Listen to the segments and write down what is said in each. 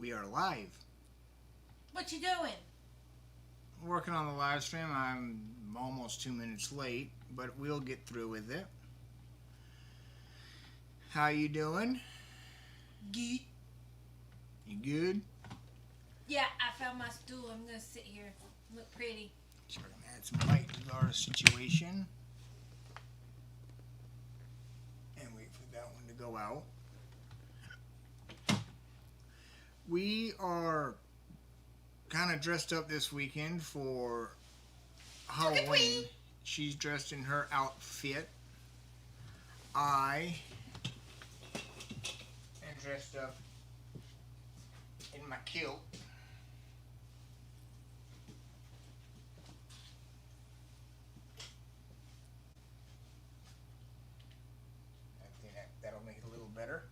We are live. What you doing? Working on the live stream. I'm almost 2 minutes late, but we'll get through with it. How you doing? Good. You good? Yeah, I found my stool. I'm gonna sit here and look pretty. So we're gonna add some light to our situation. And wait for that one to go out. We are kind of dressed up this weekend for Halloween. She's dressed in her outfit. I am dressed up in my kilt. I think that'll make it a little better.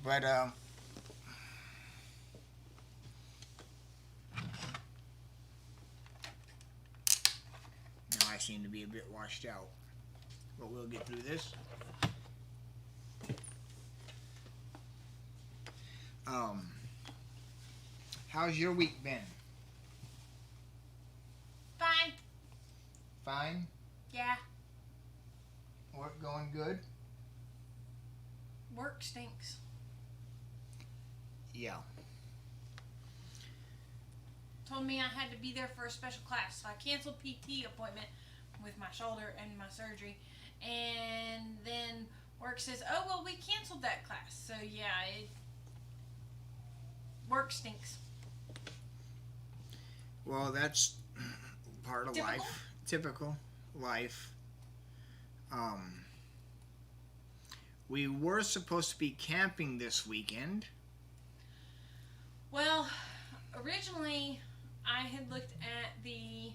But now I seem to be a bit washed out, but we'll get through this. How's your week been? Fine. Fine? Yeah. Work going good? Work stinks. Yeah. Told me I had to be there for a special class, so I canceled PT appointment with my shoulder and my surgery. And then work says, "Oh well, we canceled that class." So yeah, work stinks. Well, that's part of Typical? life. Typical life. We were supposed to be camping this weekend. Well, originally I had looked at the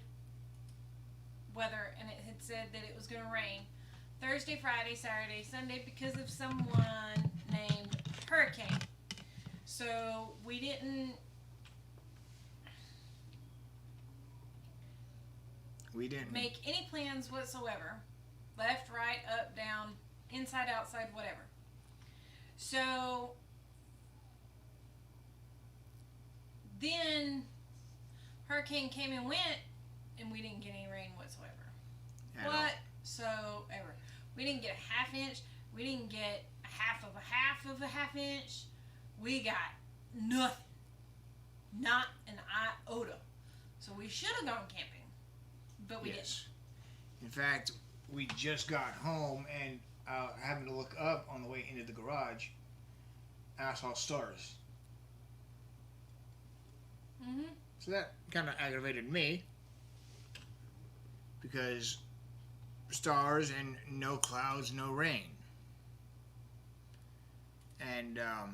weather and it had said that it was going to rain Thursday, Friday, Saturday, Sunday because of someone named Hurricane. So we didn't make any plans whatsoever. Left, right, up, down, inside, outside, whatever. So then Hurricane came and went, and we didn't get any rain whatsoever. Whatsoever. We didn't get a half inch. We didn't get a half of a half inch. We got nothing. Not an iota. So we should have gone camping, but we didn't. In fact, we just got home and having to look up on the way into the garage, I saw stars. Mm-hmm. So that kind of aggravated me because stars and no clouds, no rain. And that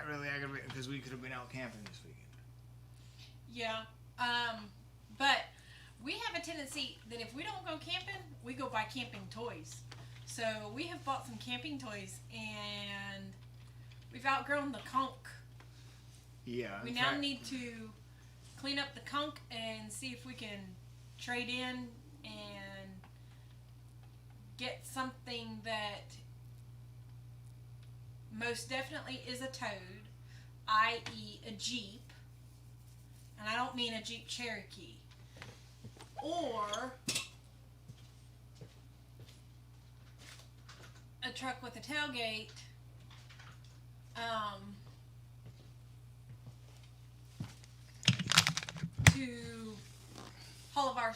really aggravated because we could have been out camping this weekend. Yeah. But we have a tendency that if we don't go camping, we go buy camping toys. So we have bought some camping toys and we've outgrown the conch. Yeah. We now need to clean up the conch and see if we can trade in and get something that most definitely is a toad, i.e. a Jeep. And I don't mean a Jeep Cherokee. Or a truck with a tailgate. To all of our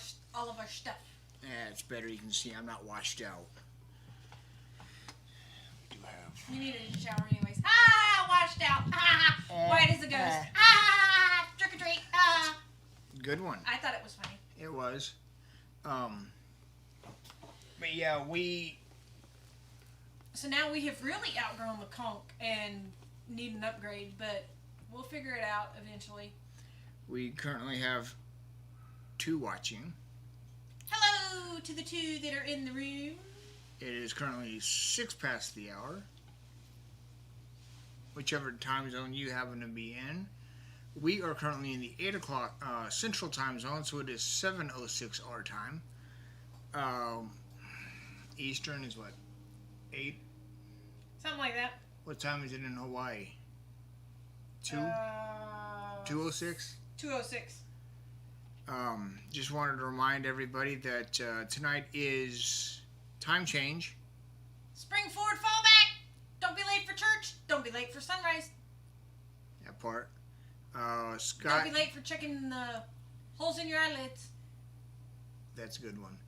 stuff. Yeah, it's better. You can see I'm not washed out. We do have. You needed a shower anyways. Washed out. White as a ghost. Trick or treat. Good one. I thought it was funny. It was. But yeah, So now we have really outgrown the conch and need an upgrade, but we'll figure it out eventually. We currently have 2 watching. Hello to the 2 that are in the room. It is currently 6 past the hour. Whichever time zone you happen to be in. We are currently in the 8 o'clock Central Time Zone, so it is 7:06 our time. Eastern is what? 8? Something like that. What time is it in Hawaii? 2:06. 2:06. Just wanted to remind everybody that tonight is time change. Spring forward, fall back. Don't be late for church. Don't be late for sunrise. That part. Scott. Don't be late for checking the holes in your eyelids. That's a good one.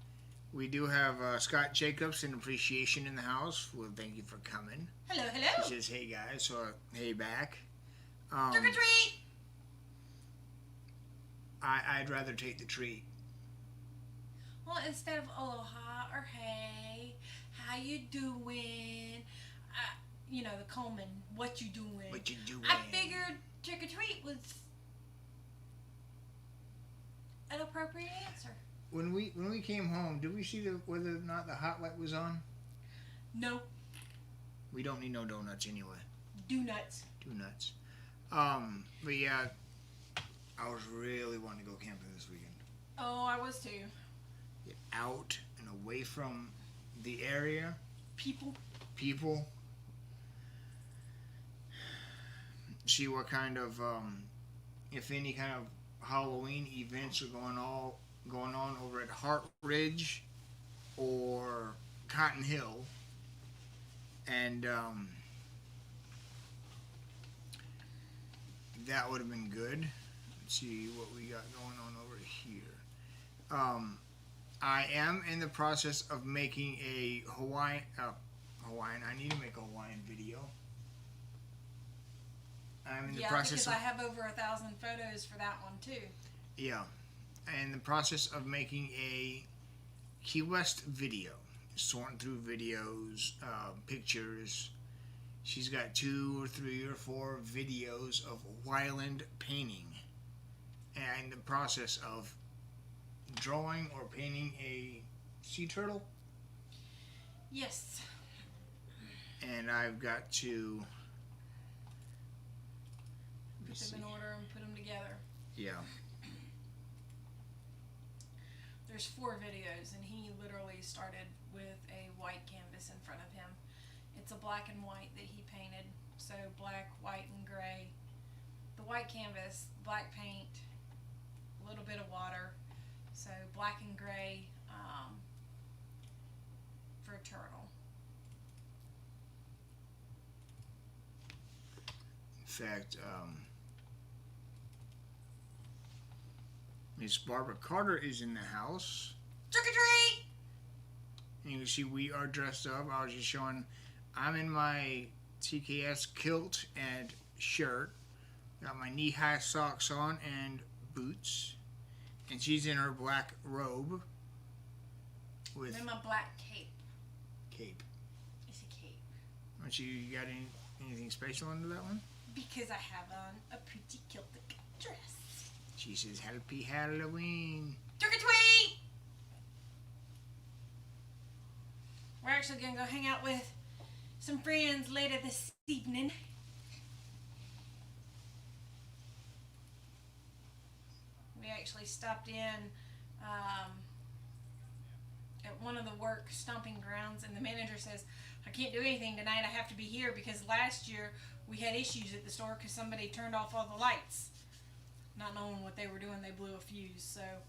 We do have Scott Jacobs in appreciation in the house. Well, thank you for coming. Hello, hello. He says, "Hey guys," so hey back. Trick or treat. I'd rather take the treat. Well, instead of aloha or hey, how you doing? The Coleman, what you doing? What you doing? I figured trick or treat was an appropriate answer. When we came home, did we see whether or not the hot light was on? No. We don't need no donuts anyway. Do nuts. Do nuts. But yeah, I was really wanting to go camping this weekend. Oh, I was too. Get out and away from the area. People. See what kind of, if any kind of Halloween events are going on over at Hart Ridge or Cotton Hill. And that would have been good. Let's see what we got going on over here. I am in the process of making a Hawaiian. I need to make a Hawaiian video. I'm in the process because I have over 1,000 photos for that one too. Yeah, in the process of making a Key West video, sorting through videos, pictures. She's got 2 or 3 or 4 videos of Wyland painting, and the process of drawing or painting a sea turtle. Yes. And I've got to put them in order and put them together. Yeah. There's 4 videos, and he literally started with a white canvas in front of him. It's a black and white that he painted, so black, white, and gray. The white canvas, black paint, a little bit of water, so black and gray for a turtle. In fact, Miss Barbara Carter is in the house. Trick or treat! And you can see we are dressed up. I was just showing, I'm in my TKS kilt and shirt. Got my knee-high socks on and boots. And she's in her black robe with in my black cape. Cape. It's a cape. Don't you got anything special under that one? Because I have on a pretty Celtic dress. She says, "Happy Halloween." Trick or treat! We're actually going to go hang out with some friends later this evening. We actually stopped in at one of the work stomping grounds, and the manager says, "I can't do anything tonight. I have to be here because last year we had issues at the store because somebody turned off all the lights. Not knowing what they were doing, they blew a fuse." So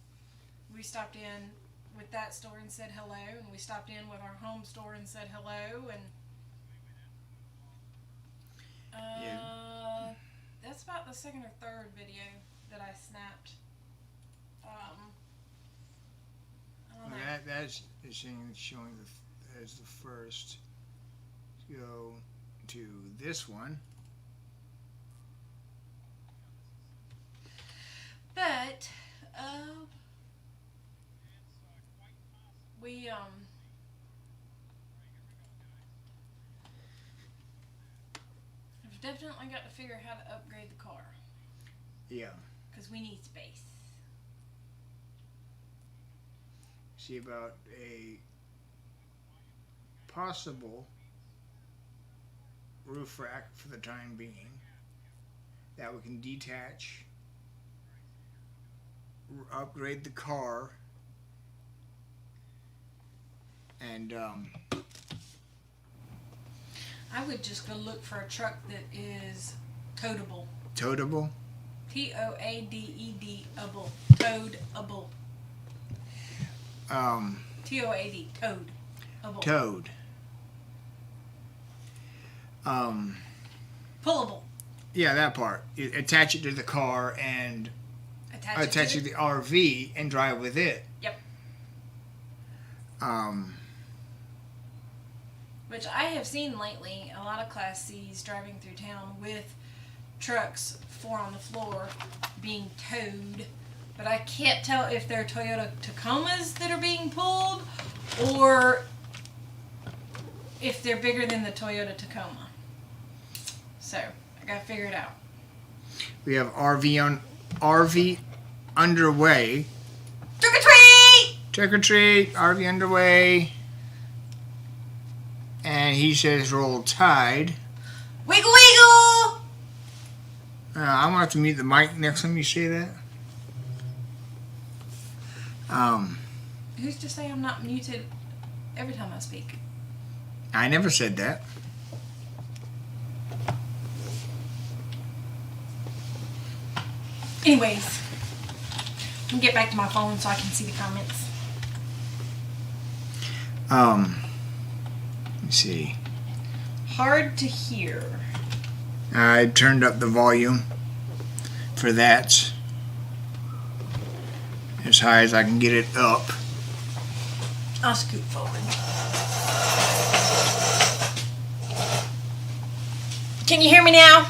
we stopped in with that store and said hello, and we stopped in with our home store and said hello, and that's about the second or third video that I snapped. I don't know. That's showing as the first. Let's go to this one. But we have definitely got to figure how to upgrade the car. Yeah. Because we need space. See about a possible roof rack for the time being that we can detach, upgrade the car, and I would just go look for a truck that is toadable. Toadable? Toadable. Toadable. TOAD. Toad. Toad. Pullable. Yeah, that part. You attach it to the car and attach it to the RV and drive with it. Yep. Which I have seen lately, a lot of Class C's driving through town with trucks 4 on the floor being towed. But I can't tell if they're Toyota Tacomas that are being pulled or if they're bigger than the Toyota Tacoma. So, I gotta figure it out. We have RV underway. Trick or treat! Trick or treat, RV underway. And he says roll tide. Wiggle wiggle! I'm gonna have to mute the mic next time you say that. Who's to say I'm not muted every time I speak? I never said that. Anyways, let me get back to my phone so I can see the comments. Let me see. Hard to hear. I turned up the volume for that as high as I can get it up. I'll scoot forward. Can you hear me now?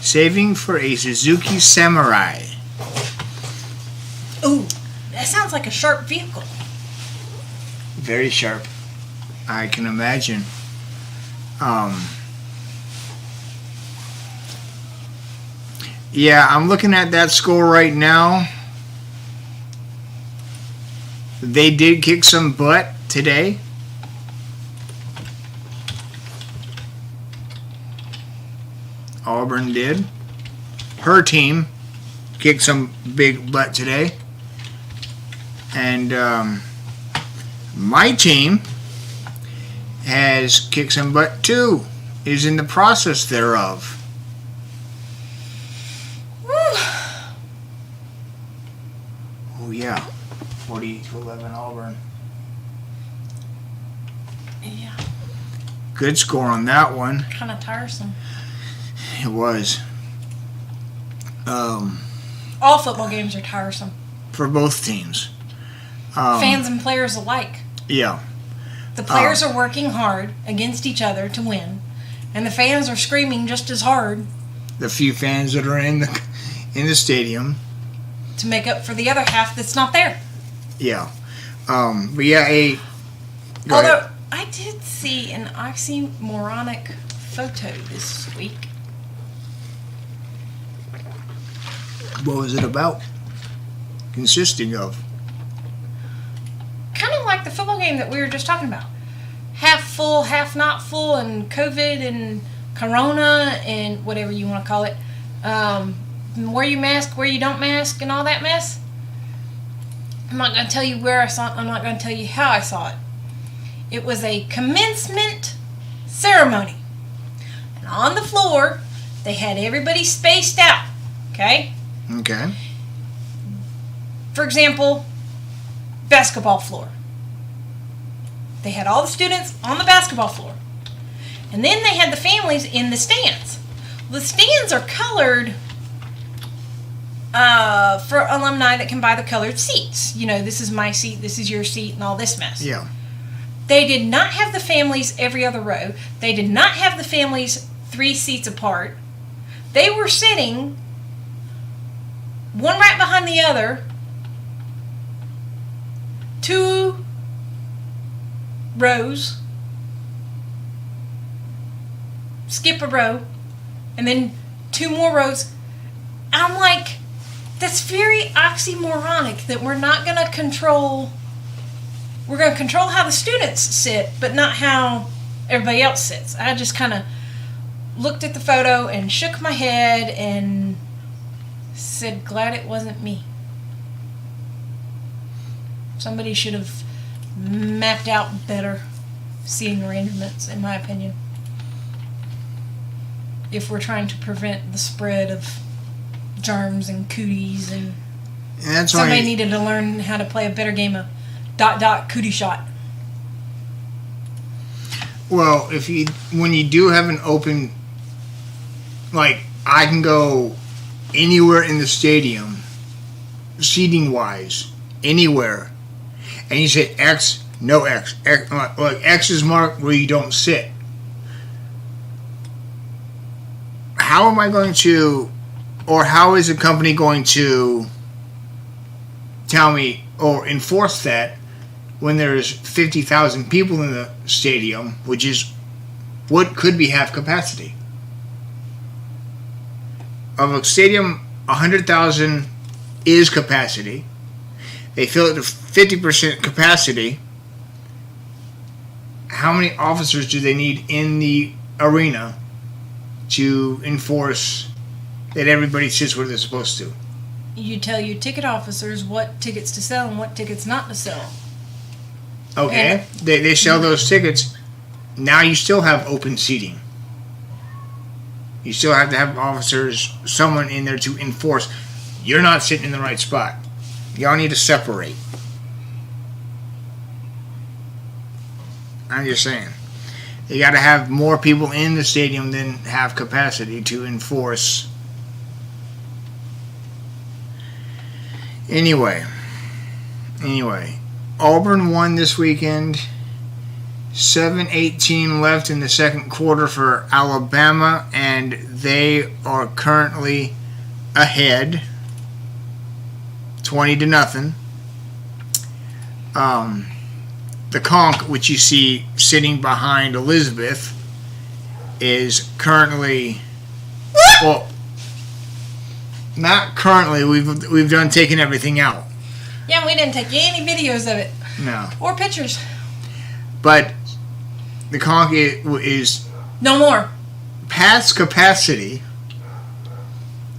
Saving for a Suzuki Samurai. Ooh, that sounds like a sharp vehicle. Very sharp. I can imagine. Yeah, I'm looking at that score right now. They did kick some butt today. Auburn did. Her team kicked some big butt today. And my team has kicked some butt too. Is in the process thereof. Oh yeah. 40-11 Auburn. Yeah. Good score on that one. Kind of tiresome. It was. All football games are tiresome. For both teams. Fans and players alike. Yeah. The players are working hard against each other to win, and the fans are screaming just as hard. The few fans that are in the stadium. To make up for the other half that's not there. Yeah. But yeah, Although, I did see an oxymoronic photo this week. What was it about? Consisting of? Kind of like the football game that we were just talking about. Half full, half not full, and COVID and Corona and whatever you want to call it. Where you mask, where you don't mask, and all that mess. I'm not going to tell you where I saw it. I'm not going to tell you how I saw it. It was a commencement ceremony. And on the floor, they had everybody spaced out. Okay? Okay. For example, basketball floor. They had all the students on the basketball floor. And then they had the families in the stands. The stands are colored for alumni that can buy the colored seats. You know, this is my seat, this is your seat, and all this mess. Yeah. They did not have the families every other row. They did not have the families 3 seats apart. They were sitting one right behind the other, 2 rows, skip a row, and then 2 more rows. I'm like, that's very oxymoronic that we're not going to control. We're going to control how the students sit, but not how everybody else sits. I just kind of looked at the photo and shook my head and said, glad it wasn't me. Somebody should have mapped out better seating arrangements, in my opinion. If we're trying to prevent the spread of germs and cooties, and that's somebody needed to learn how to play a better game of ... cootie shot. Well, when you do have an open, like I can go anywhere in the stadium, seating wise, anywhere, and you say X, no X, like X is marked where you don't sit. How am I going to, or how is the company going to tell me or enforce that when there's 50,000 people in the stadium, which is what could be half capacity? Of a stadium, 100,000 is capacity. They fill it to 50% capacity. How many officers do they need in the arena to enforce that everybody sits where they're supposed to? You tell your ticket officers what tickets to sell and what tickets not to sell. Okay, they sell those tickets. Now you still have open seating. You still have to have officers, someone in there to enforce. You're not sitting in the right spot. Y'all need to separate. I'm just saying. You got to have more people in the stadium than have capacity to enforce. Anyway, Auburn won this weekend. 7:18 left in the second quarter for Alabama, and they are currently ahead, 20-0. The Conch, which you see sitting behind Elizabeth, is currently, well, not currently. We've done taking everything out. Yeah, we didn't take any videos of it. No. Or pictures. But the Conch is no more. Past capacity.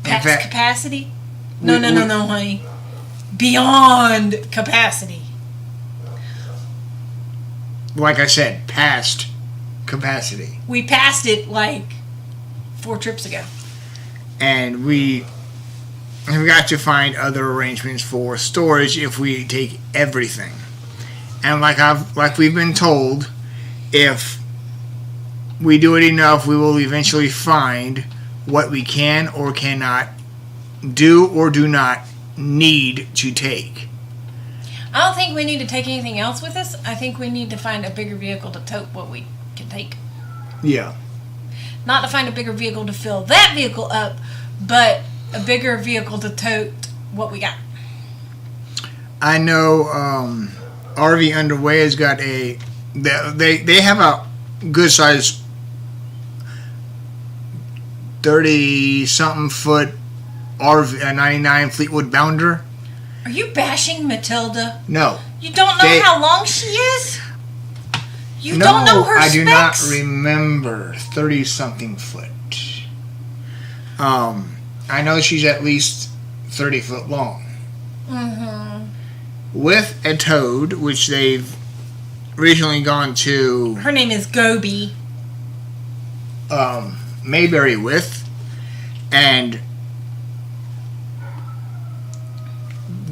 Past capacity? No, honey. Beyond capacity. Like I said, past capacity. We passed it like 4 trips ago. And we have got to find other arrangements for storage if we take everything. And like we've been told, if we do it enough, we will eventually find what we can or cannot do or do not need to take. I don't think we need to take anything else with us. I think we need to find a bigger vehicle to tote what we can take. Yeah. Not to find a bigger vehicle to fill that vehicle up, but a bigger vehicle to tote what we got. I know RV Underway has got they have a good size 30-something foot RV, a 99 Fleetwood Bounder. Are you bashing Matilda? No. You don't know how long she is? You don't know her specs? I do not remember 30-something foot. I know she's at least 30 foot long. Mm-hmm. With a toad, which they've recently gone to... Her name is Gobi. Mayberry with. And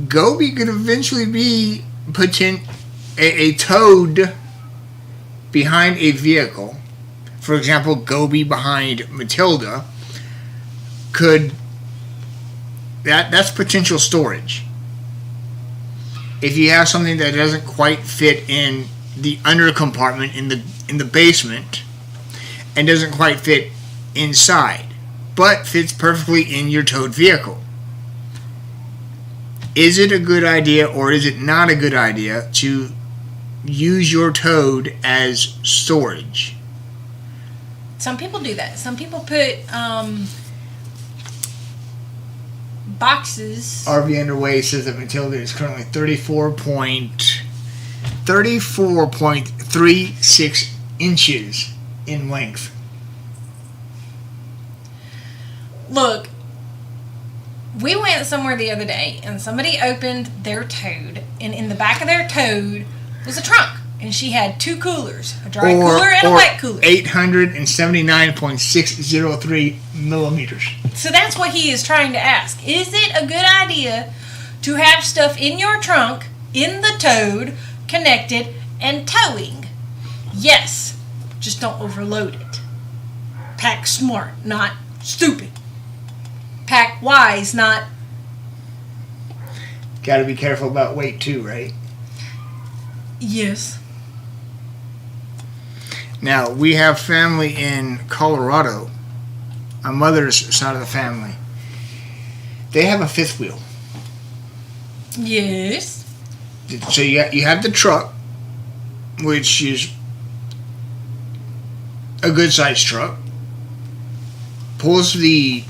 Gobi could eventually be a toad behind a vehicle. For example, Gobi behind Matilda could... That's potential storage. If you have something that doesn't quite fit in the under compartment in the basement and doesn't quite fit inside, but fits perfectly in your towed vehicle, is it a good idea or is it not a good idea to use your toad as storage? Some people do that. Some people put boxes. RV Underway says that Matilda is currently 34.36 inches in length. Look, We went somewhere the other day, and somebody opened their Toad, and in the back of their Toad was a trunk, and she had 2 coolers, a dry cooler and a wet cooler. 879.603 millimeters. So that's what he is trying to ask. Is it a good idea to have stuff in your trunk, in the Toad, connected, and towing? Yes. Just don't overload it. Pack smart, not stupid. Pack wise, not... Got to be careful about weight too, right? Yes. Now, we have family in Colorado, my mother's side of the family. They have a 5th wheel. Yes. So you have the truck, which is a good sized truck. Pulls the,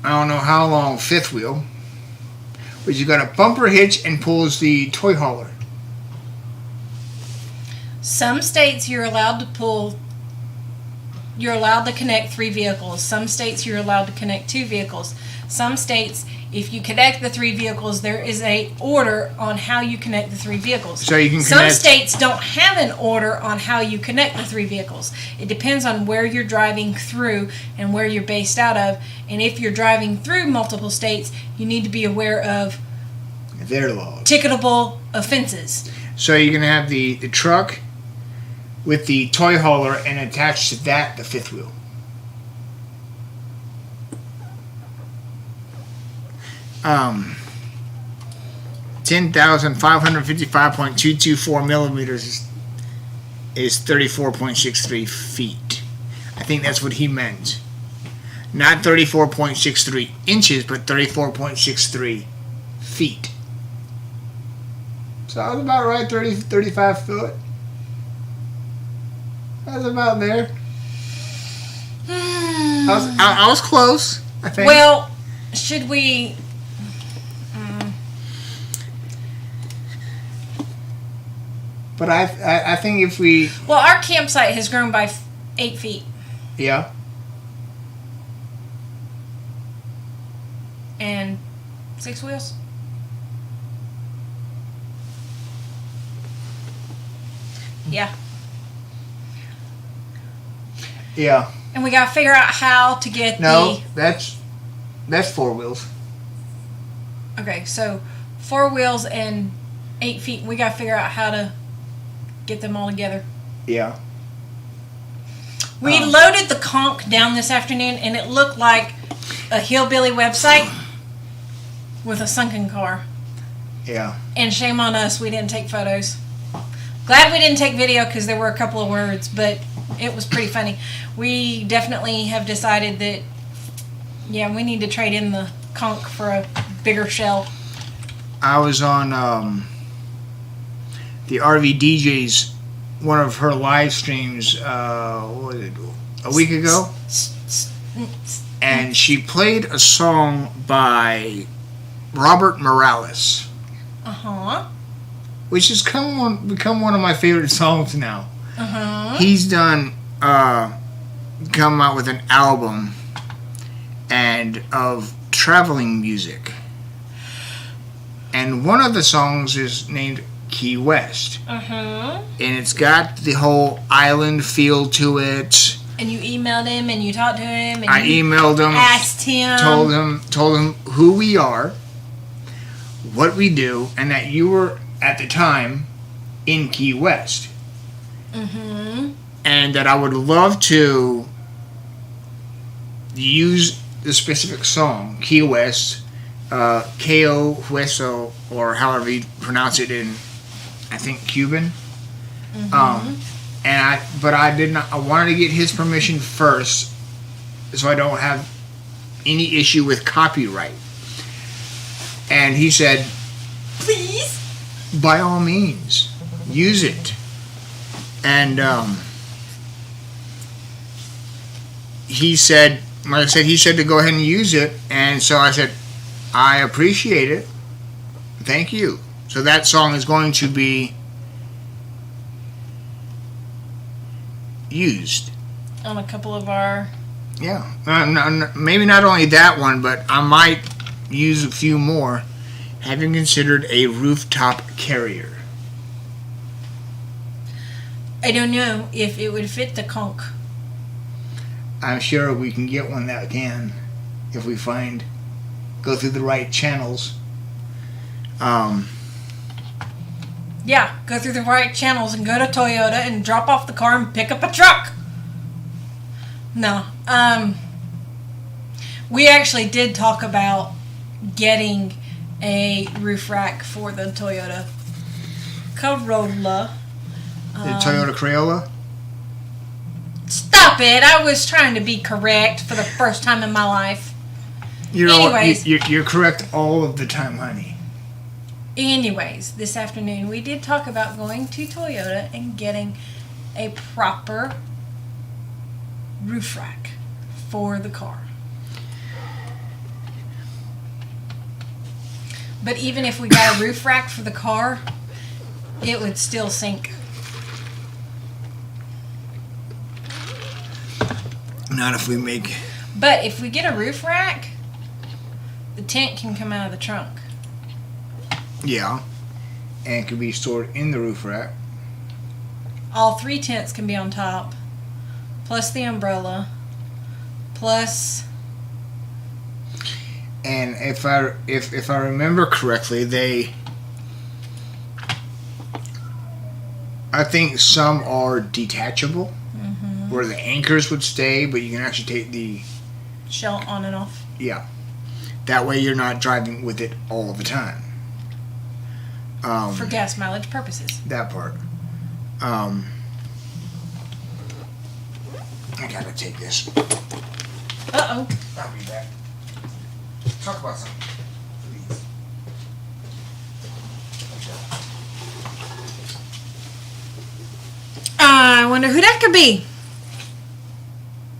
I don't know how long, 5th wheel. But you got a bumper hitch and pulls the toy hauler. Some states you're allowed to connect 3 vehicles. Some states you're allowed to connect 2 vehicles. Some states, if you connect the 3 vehicles, there is a order on how you connect the 3 vehicles. So you can Some states don't have an order on how you connect the 3 vehicles. It depends on where you're driving through and where you're based out of. And if you're driving through multiple states, you need to be aware of their laws. Ticketable offenses. So you're going to have the truck with the toy hauler, and attached to that, the 5th wheel. Um, 10,555.224 millimeters is 34.63 feet. I think that's what he meant. Not 34.63 inches, but 34.63 feet. So I was about right, 35 foot. I was about there. I was close, I think. Well, should we... But I think if we... Well, our campsite has grown by 8 feet. Yeah. And 6 wheels? Yeah. Yeah. And we got to figure out how to get that's 4 wheels. Okay, so 4 wheels and 8 feet. We got to figure out how to get them all together. Yeah. We loaded the Conch down this afternoon, and it looked like a hillbilly website with a sunken car. Yeah. And shame on us, we didn't take photos. Glad we didn't take video because there were a couple of words, but it was pretty funny. We definitely have decided that, yeah, we need to trade in the Conch for a bigger shell. I was on the RV DJ's, one of her live streams, what was it, a week ago? And she played a song by Robert Morales. Uh-huh. Which has become one of my favorite songs now. Uh-huh. He's done, come out with an album and of traveling music. And one of the songs is named Key West. Uh-huh. And it's got the whole island feel to it. And you emailed him and you talked to him and I emailed him, asked him, told him who we are, what we do, and that you were at the time in Key West. Mm-hmm. And that I would love to use the specific song, Key West, Ko Hueso, or however you pronounce it in, I think, Cuban. Mm-hmm. I wanted to get his permission first so I don't have any issue with copyright. And he said, please? By all means, use it. And he said, like I said, he said to go ahead and use it. And so I said, I appreciate it. Thank you. So that song is going to be used On a couple of our Yeah, maybe not only that one, but I might use a few more. Have you considered a rooftop carrier? I don't know if it would fit the conch. I'm sure we can get one that can, if we go through the right channels. Yeah, go through the right channels and go to Toyota and drop off the car and pick up a truck. No. We actually did talk about getting a roof rack for the Toyota Corolla. The Toyota Corolla? Stop it! I was trying to be correct for the first time in my life. You're correct all of the time, honey. Anyways, this afternoon we did talk about going to Toyota and getting a proper roof rack for the car. But even if we got a roof rack for the car, it would still sink. Not if we make... But if we get a roof rack, the tent can come out of the trunk. Yeah. And it can be stored in the roof rack. All 3 tents can be on top, plus the umbrella, plus... And if I remember correctly, I think some are detachable, where the anchors would stay, but you can actually take the shell on and off. Yeah, that way you're not driving with it all the time. For gas mileage purposes. That part. I gotta take this. Uh-oh. I'll be back. Talk about something, please. I wonder who that could be.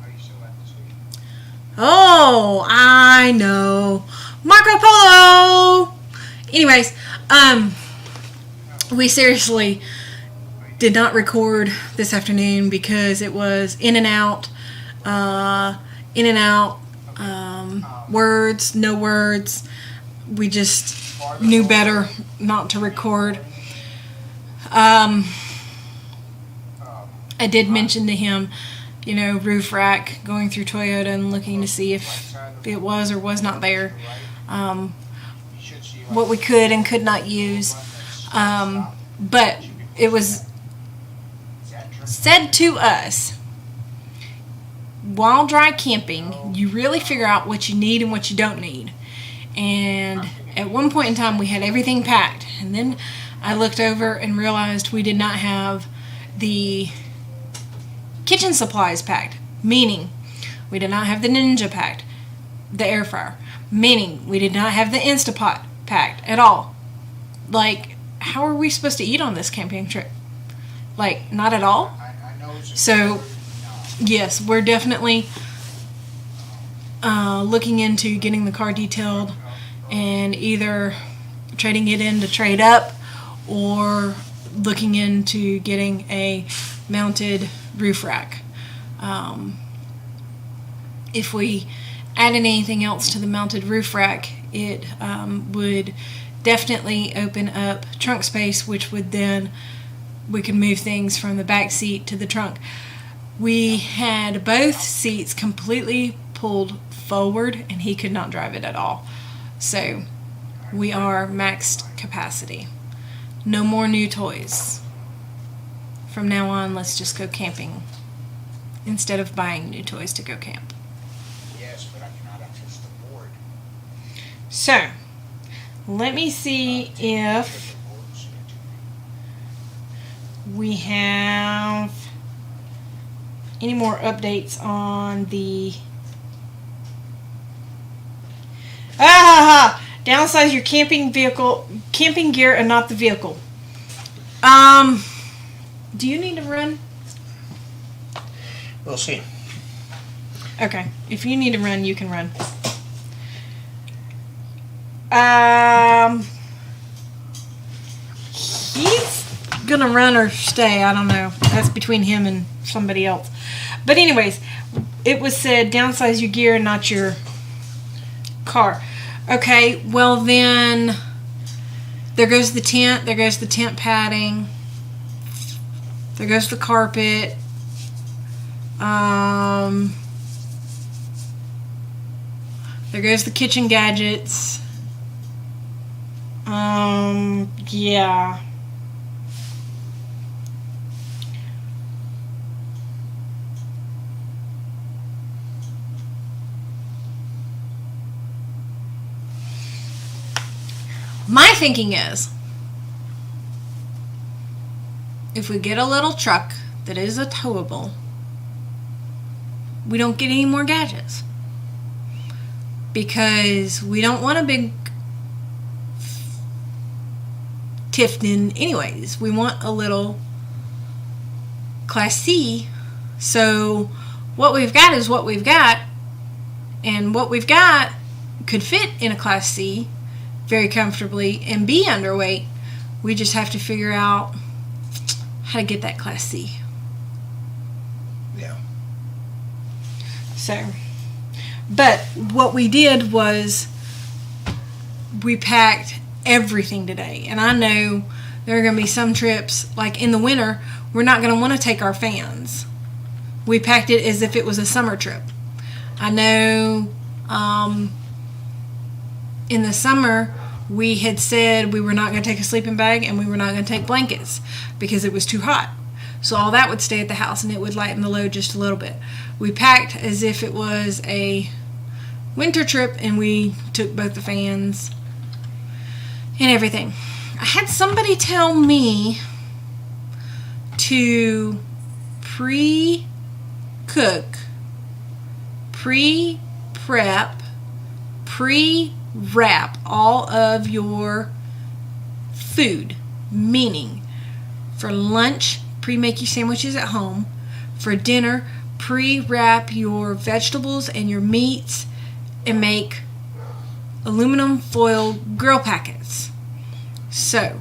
Are you still at this week? Oh, I know. Marco Polo! Anyways, we seriously did not record this afternoon because it was in and out, words, no words. We just knew better not to record. I did mention to him, roof rack, going through Toyota and looking to see if it was or was not there. What we could and could not use. But it was said to us, while dry camping, you really figure out what you need and what you don't need. And at one point in time, we had everything packed. And then I looked over and realized we did not have the kitchen supplies packed. Meaning, we did not have the Ninja packed, the air fryer. Meaning, we did not have the Instapot packed at all. Like, how are we supposed to eat on this camping trip? Like, not at all? So, yes, we're definitely looking into getting the car detailed and either trading it in to trade up or looking into getting a mounted roof rack. If we added anything else to the mounted roof rack, it would definitely open up trunk space, which would then we could move things from the back seat to the trunk. We had both seats completely pulled forward and he could not drive it at all. So we are maxed capacity. No more new toys. From now on, let's just go camping instead of buying new toys to go camp. Yes, but I cannot access the board. So, let me see if we have any more updates on the downsize your camping gear and not the vehicle. Do you need to run? We'll see. Okay, if you need to run, you can run. He's gonna run or stay, I don't know. That's between him and somebody else. But anyways, it was said downsize your gear and not your car. Okay, well then, there goes the tent, there goes the tent padding, there goes the carpet, there goes the kitchen gadgets, yeah. My thinking is, if we get a little truck that is a towable, we don't get any more gadgets. Because we don't want a big Tifton anyways. We want a little Class C. So what we've got is what we've got. And what we've got could fit in a Class C very comfortably and be underweight. We just have to figure out how to get that Class C. Yeah. So, but what we did was we packed everything today. And I know there are going to be some trips, like in the winter, we're not going to want to take our fans. We packed it as if it was a summer trip. I know in the summer, we had said we were not going to take a sleeping bag and we were not going to take blankets because it was too hot. So all that would stay at the house and it would lighten the load just a little bit. We packed as if it was a winter trip and we took both the fans and everything. I had somebody tell me to pre-cook, pre-prep, pre-wrap all of your food, meaning for lunch, pre-make your sandwiches at home, for dinner, pre-wrap your vegetables and your meats and make aluminum foil grill packets. So,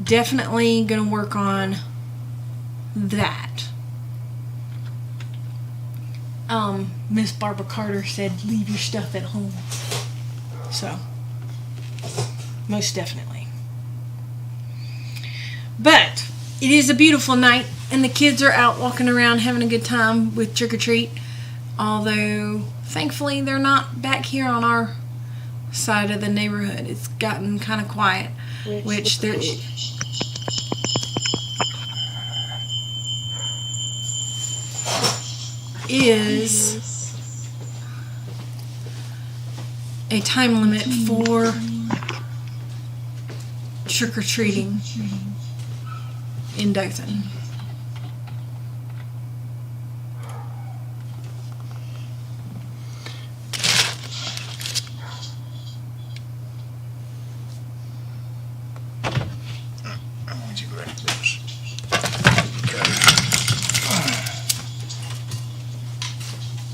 definitely going to work on that. Miss Barbara Carter said leave your stuff at home. So, most definitely. But it is a beautiful night and the kids are out walking around having a good time with trick or treat. Although, thankfully, they're not back here on our side of the neighborhood. It's gotten kind of quiet, which there is a time limit for trick-or-treating in Dothan.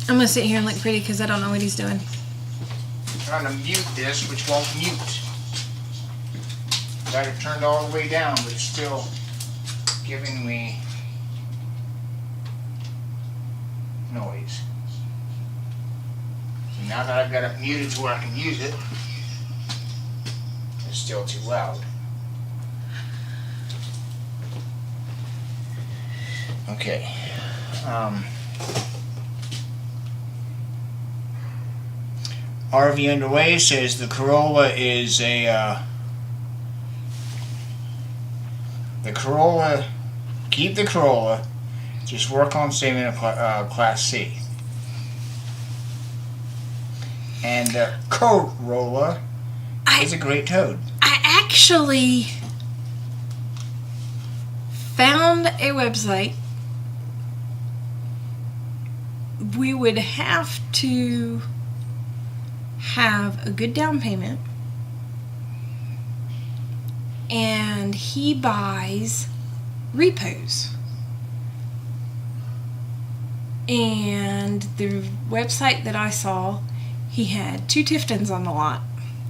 I'm going to sit here and look pretty because I don't know what he's doing. Trying to mute this, which won't mute. Got it turned all the way down, but it's still giving me noise. So now that I've got it muted to where I can use it, it's still too loud. Okay. RV Underway says the Corolla is the Corolla, keep the Corolla, just work on saving a Class C. And the Corolla is a great toad. I actually found a website. We would have to have a good down payment, and he buys repos, and the website that I saw, he had 2 Tiftons on the lot.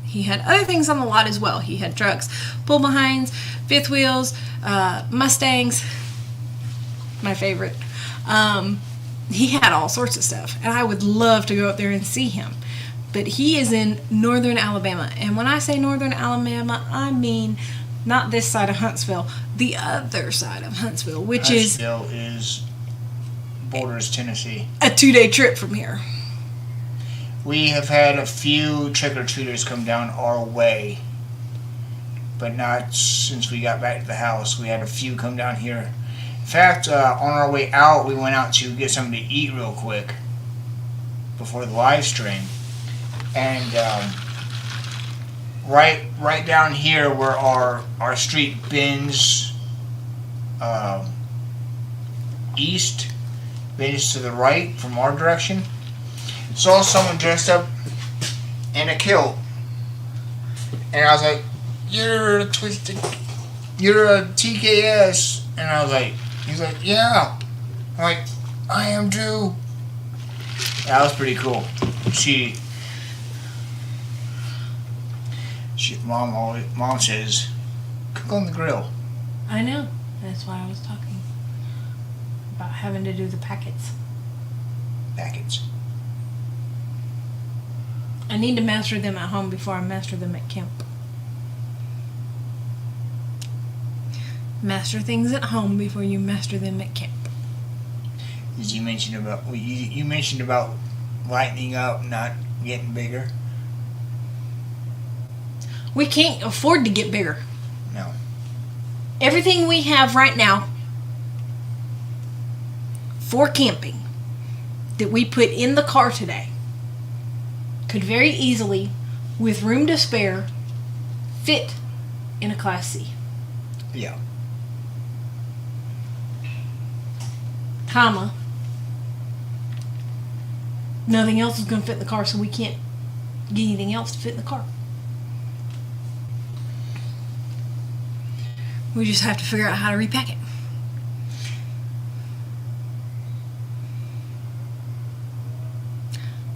He had other things on the lot as well. He had trucks, pull behinds, fifth wheels, Mustangs, my favorite, he had all sorts of stuff, and I would love to go up there and see him. But he is in northern Alabama, and when I say northern Alabama, I mean not this side of Huntsville, the other side of Huntsville, which Huntsville is borders Tennessee. a 2-day trip from here. We have had a few trick-or-treaters come down our way, but not since we got back to the house. We had a few come down here. In fact, on our way out, we went out to get something to eat real quick before the live stream. And right down here where our street bends east, bends to the right from our direction, saw someone dressed up in a kilt. And I was like, you're a TKS. And I was like, he's like, yeah. I'm like, I am too. That was pretty cool. Mom says, cook on the grill. I know. That's why I was talking about having to do the packets. I need to master them at home before I master them at camp. Master things at home before you master them at camp. Did you mention about lightening up, not getting bigger? We can't afford to get bigger. No. Everything we have right now for camping that we put in the car today could very easily, with room to spare, fit in a Class C. Yeah. Comma. Nothing else is going to fit in the car, so we can't get anything else to fit in the car. We just have to figure out how to repack it.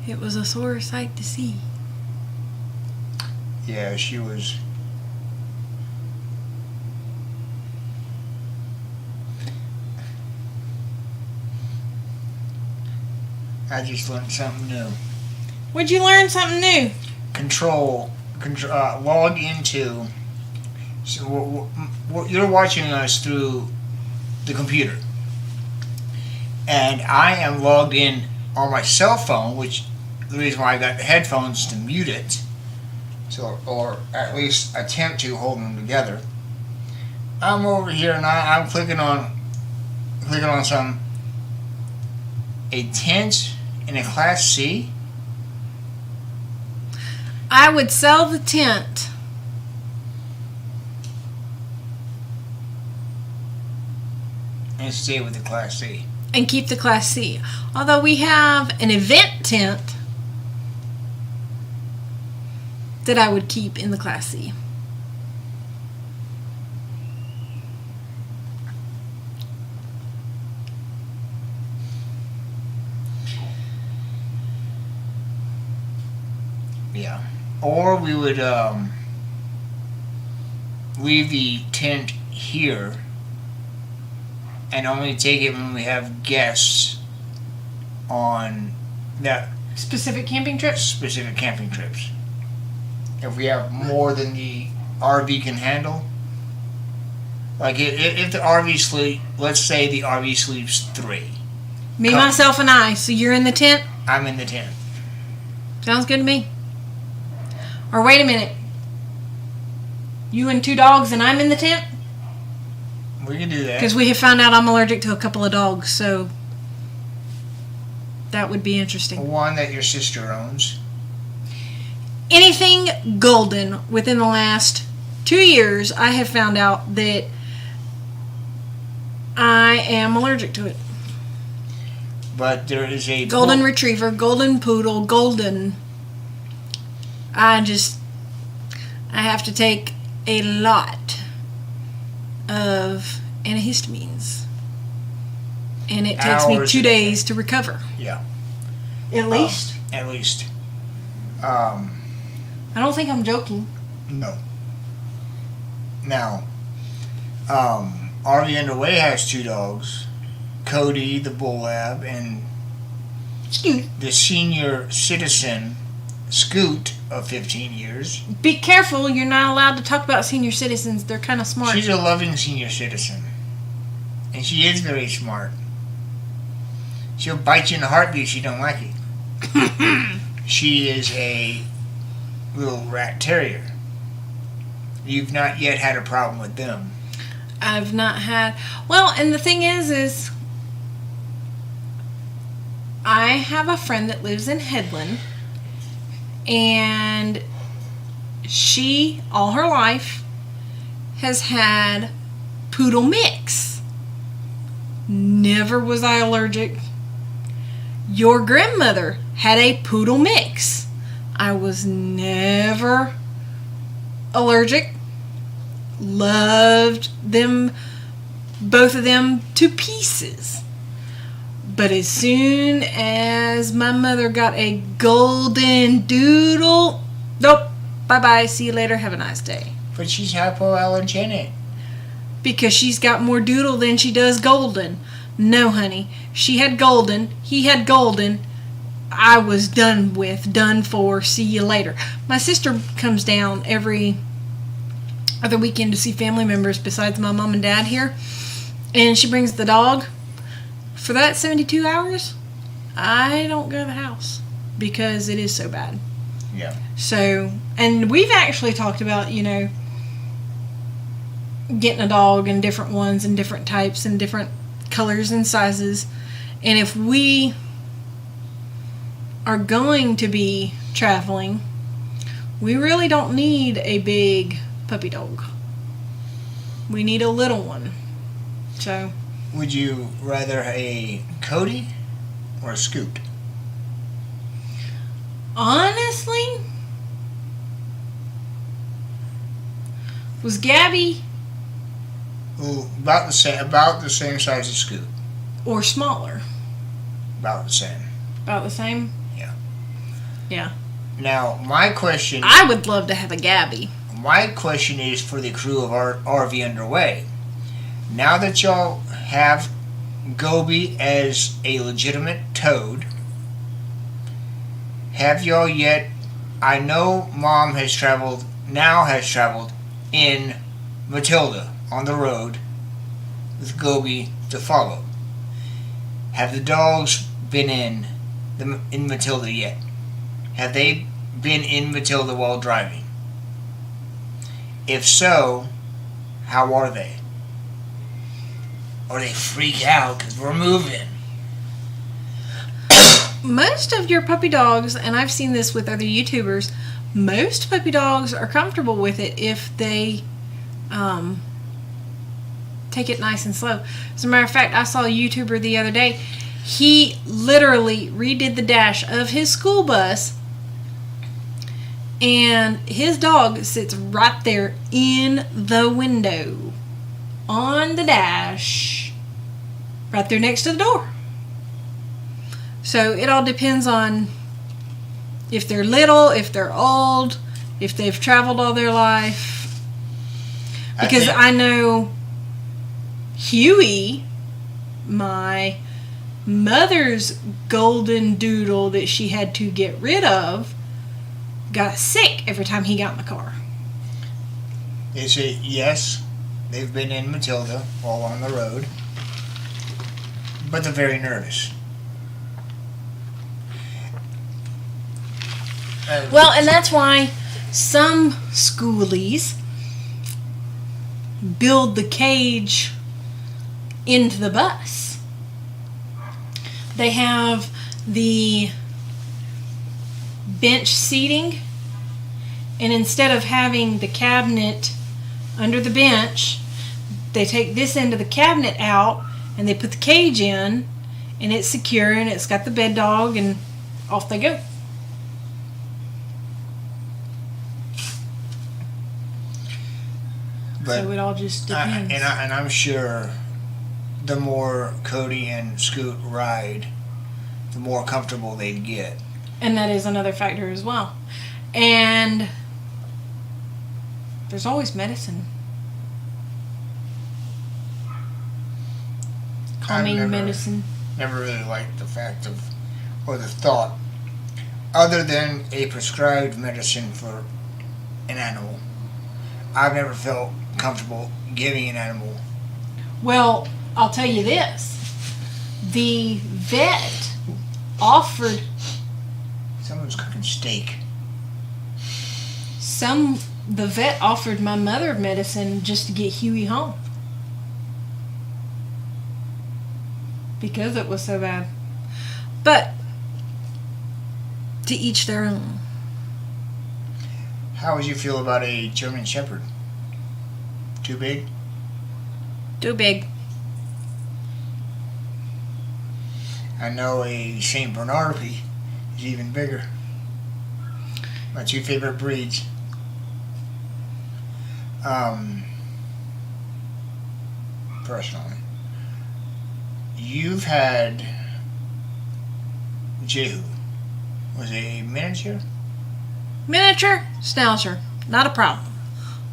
It was a sore sight to see. Yeah, she was. I just learned something new. What'd you learn something new? Log into. So you're watching us through the computer, and I am logged in on my cell phone, which the reason why I got the headphones to mute it, so or at least attempt to hold them together. I'm over here and I'm clicking on some a tent in a Class C. I would sell the tent. And stay with the Class C. And keep the Class C. Although we have an event tent that I would keep in the Class C. Yeah. Or we would leave the tent here and only take it when we have guests on that Specific camping trips? specific camping trips. If we have more than the RV can handle, like if the RV sleep, let's say the RV sleeps 3. Me, myself, and I. So you're in the tent? I'm in the tent. Sounds good to me. Or wait a minute. You and 2 dogs and I'm in the tent? We can do that. Because we have found out I'm allergic to a couple of dogs, so that would be interesting. One that your sister owns. Anything golden within the last 2 years, I have found out that I am allergic to it. But there is a Golden retriever, golden poodle, golden. I have to take a lot of antihistamines. And it takes me 2 days to recover. Yeah. At least. At least. I don't think I'm joking. No. Now, RV Underway has 2 dogs. Cody, the bull lab, and Scoot. the senior citizen Scoot of 15 years. Be careful, you're not allowed to talk about senior citizens. They're kind of smart. She's a loving senior citizen. And she is very smart. She'll bite you in the heartbeat if you don't like it. She is a little rat terrier. You've not yet had a problem with them. I've not had. Well, and the thing is I have a friend that lives in Headland, and she, all her life, has had poodle mix. Never was I allergic. Your grandmother had a poodle mix. I was never allergic. Loved them, both of them, to pieces. But as soon as my mother got a golden doodle, nope, bye-bye, see you later, have a nice day. But she's hypoallergenic. Because she's got more doodle than she does golden. No, honey, she had golden, he had golden, I was done for, see you later. My sister comes down every other weekend to see family members besides my mom and dad here, and she brings the dog. For that 72 hours, I don't go to the house because it is so bad. Yeah. So, and we've actually talked about, getting a dog and different ones and different types and different colors and sizes. And if we are going to be traveling, we really don't need a big puppy dog. We need a little one. So, would you rather a Cody or a Scoot? honestly, was Gabby Ooh, about the same size as Scoot. or smaller? About the same. About the same? Yeah. Yeah. Now, my question I would love to have a Gabby. is for the crew of our RV Underway. Now that y'all have Gobi as a legitimate toad, have y'all yet? I know Mom has traveled in Matilda on the road with Gobi to follow. Have the dogs been in Matilda yet? Have they been in Matilda while driving? If so, how are they? Are they freaked out because we're moving? Most of your puppy dogs, and I've seen this with other YouTubers, most puppy dogs are comfortable with it if they take it nice and slow. As a matter of fact, I saw a YouTuber the other day. He literally redid the dash of his school bus, and his dog sits right there in the window on the dash, right there next to the door. So it all depends on if they're little, if they're old, if they've traveled all their life. Because I know Huey, my mother's golden doodle that she had to get rid of, got sick every time he got in the car. They say yes, they've been in Matilda while on the road, but they're very nervous. Well, and that's why some schoolies build the cage into the bus. They have the bench seating, and instead of having the cabinet under the bench, they take this end of the cabinet out and they put the cage in, and it's secure and it's got the bed dog, and off they go. But so it all just depends. And I'm sure the more Cody and Scoot ride, the more comfortable they'd get. And that is another factor as well. And there's always medicine. Calming medicine. Never really liked the fact of or the thought, other than a prescribed medicine for an animal, I've never felt comfortable giving an animal. Well, I'll tell you this. The vet offered Someone's cooking steak. the vet offered my mother medicine just to get Huey home. Because it was so bad. But to each their own. How would you feel about a German Shepherd? Too big? Too big. I know a Saint Bernard is even bigger. My two favorite breeds. Personally, you've had Jehu. Was a miniature? Miniature schnauzer. Not a problem.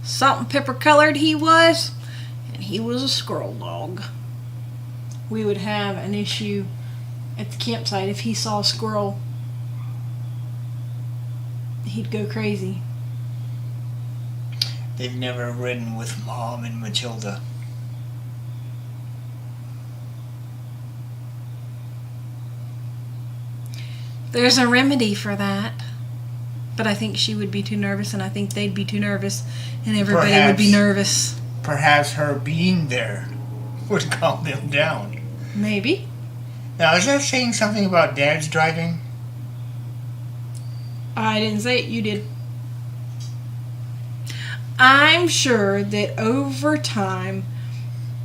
Salt and pepper colored he was, and he was a squirrel dog. We would have an issue at the campsite if he saw a squirrel. He'd go crazy. They've never ridden with Mom and Matilda. There's a remedy for that. But I think she would be too nervous, and I think they'd be too nervous, and everybody would be nervous. Perhaps her being there would calm them down. Maybe. Now, is that saying something about Dad's driving? I didn't say it, you did. I'm sure that over time,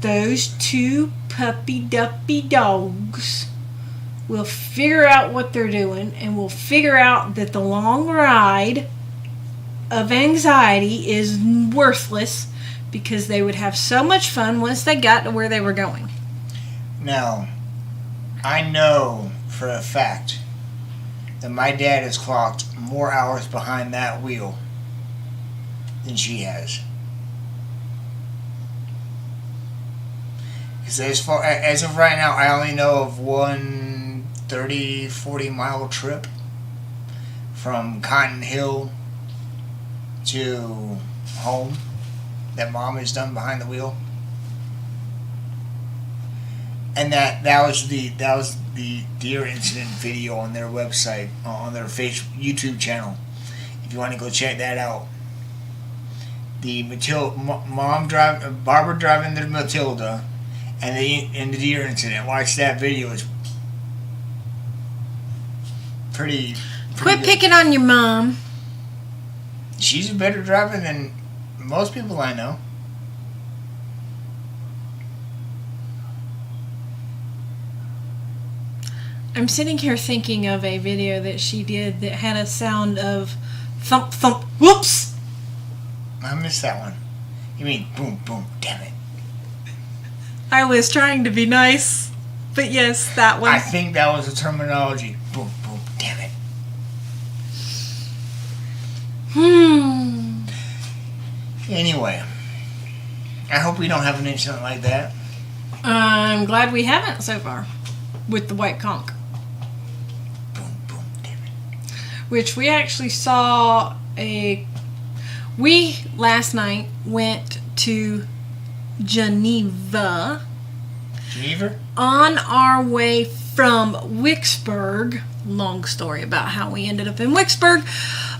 those two puppy-duppy dogs will figure out what they're doing, and will figure out that the long ride of anxiety is worthless, because they would have so much fun once they got to where they were going. Now, I know for a fact that my dad has clocked more hours behind that wheel than she has. Because as of right now, I only know of one 30-40 mile trip from Cotton Hill to home that Mom has done behind the wheel. And that was the deer incident video on their website, on their YouTube channel. If you want to go check that out, the Barbara driving the Matilda, and the deer incident. Watch that video. It's pretty Quit good. picking on your mom. She's a better driver than most people I know. I'm sitting here thinking of a video that she did that had a sound of thump, thump, whoops! I missed that one. You mean boom, boom, damn it. I was trying to be nice, but yes, that one. I think that was the terminology. Boom, boom, damn it. Anyway, I hope we don't have an incident like that. I'm glad we haven't so far with the white conch. Boom, boom, damn it. Which we actually saw we last night went to Geneva. Geneva? On our way from Wicksburg. Long story about how we ended up in Wicksburg.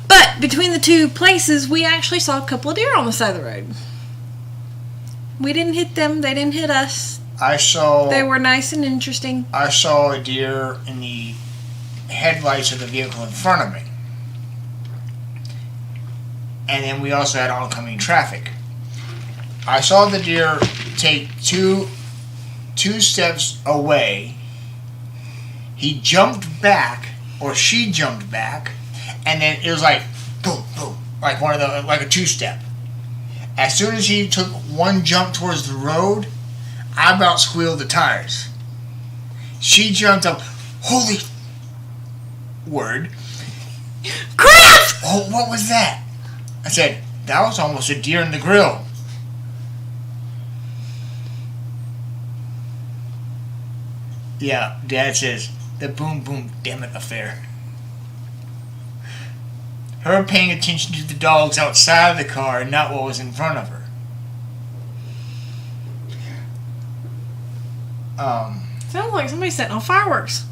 But between the two places, we actually saw a couple of deer on the side of the road. We didn't hit them. They didn't hit us. They were nice and interesting. I saw a deer in the headlights of the vehicle in front of me. And then we also had oncoming traffic. I saw the deer take two steps away. He jumped back, or she jumped back, and then it was like boom, boom, like like a two-step. As soon as he took one jump towards the road, I about squealed the tires. She jumped up. Holy word! Crap! Oh, what was that? I said, that was almost a deer in the grill. Yeah, Dad says, the boom boom damn it affair. Her paying attention to the dogs outside of the car and not what was in front of her. Sounds like somebody setting off fireworks.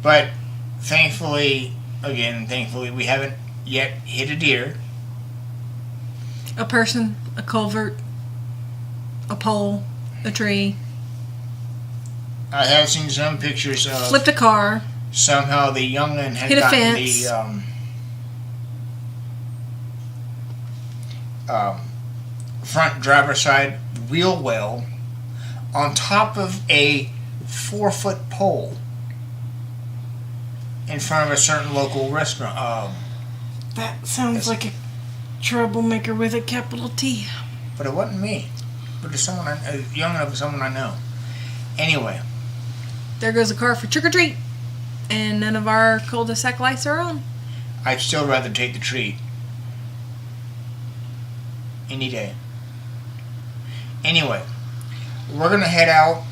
But thankfully, we haven't yet hit a deer. A person, a culvert, a pole, a tree. I have seen some pictures of Flipped a car. somehow the young'un had Hit a gotten fence. the front driver's side wheel well on top of a 4-foot pole in front of a certain local restaurant. That sounds like a troublemaker with a capital T. But it wasn't me. But it's someone a young enough, someone I know. Anyway, There goes a car for trick or treat, and none of our cul-de-sac lights are on. I'd still rather take the treat any day. Anyway, we're gonna head out.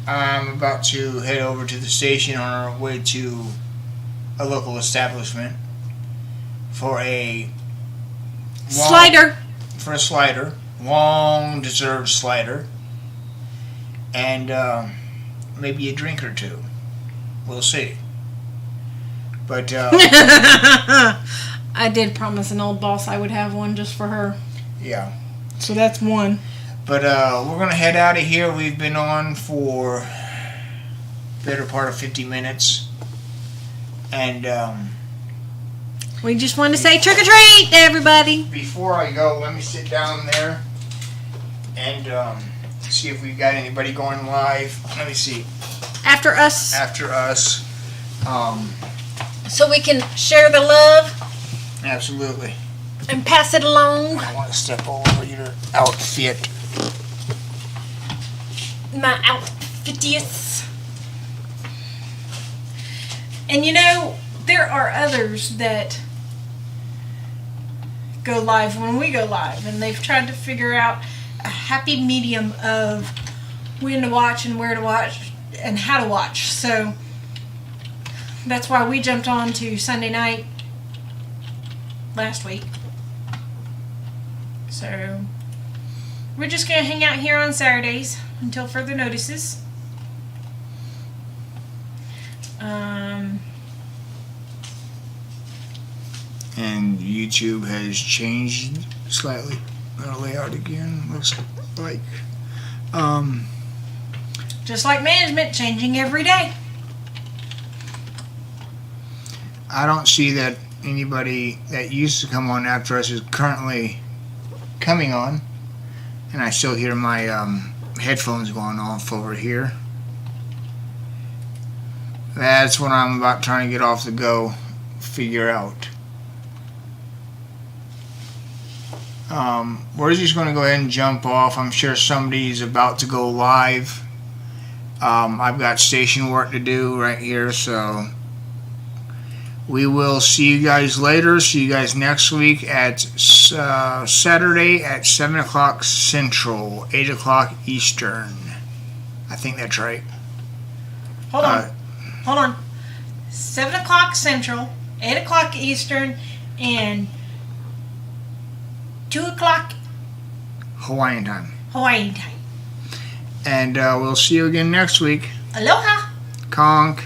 I'm about to head over to the station on our way to a local establishment for a Slider. long deserved slider, and maybe a drink or two. We'll see. But I did promise an old boss I would have one just for her. yeah. So that's one. But we're gonna head out of here. We've been on for the better part of 50 minutes, and We just wanted to say trick or treat to everybody. before I go, let me sit down there and see if we've got anybody going live. Let me see. After us, After us, so we can share the love absolutely. and pass it along. I want to step all over your outfit. My outfitious. And you know, there are others that go live when we go live, and they've tried to figure out a happy medium of when to watch and where to watch and how to watch. So that's why we jumped on to Sunday night last week. So we're just going to hang out here on Saturdays until further notices. And YouTube has changed slightly the layout again. Looks like. Just like management, changing every day. I don't see that anybody that used to come on after us is currently coming on, and I still hear my headphones going off over here. That's what I'm about trying to get off the go, figure out. We're just going to go ahead and jump off. I'm sure somebody's about to go live. I've got station work to do right here, so we will see you guys later. See you guys next week at Saturday at 7 o'clock Central, 8 o'clock Eastern. I think that's right. Hold on. 7 o'clock Central, 8 o'clock Eastern, and 2 o'clock Hawaiian time. Hawaii time. And we'll see you again next week. Aloha! Conch.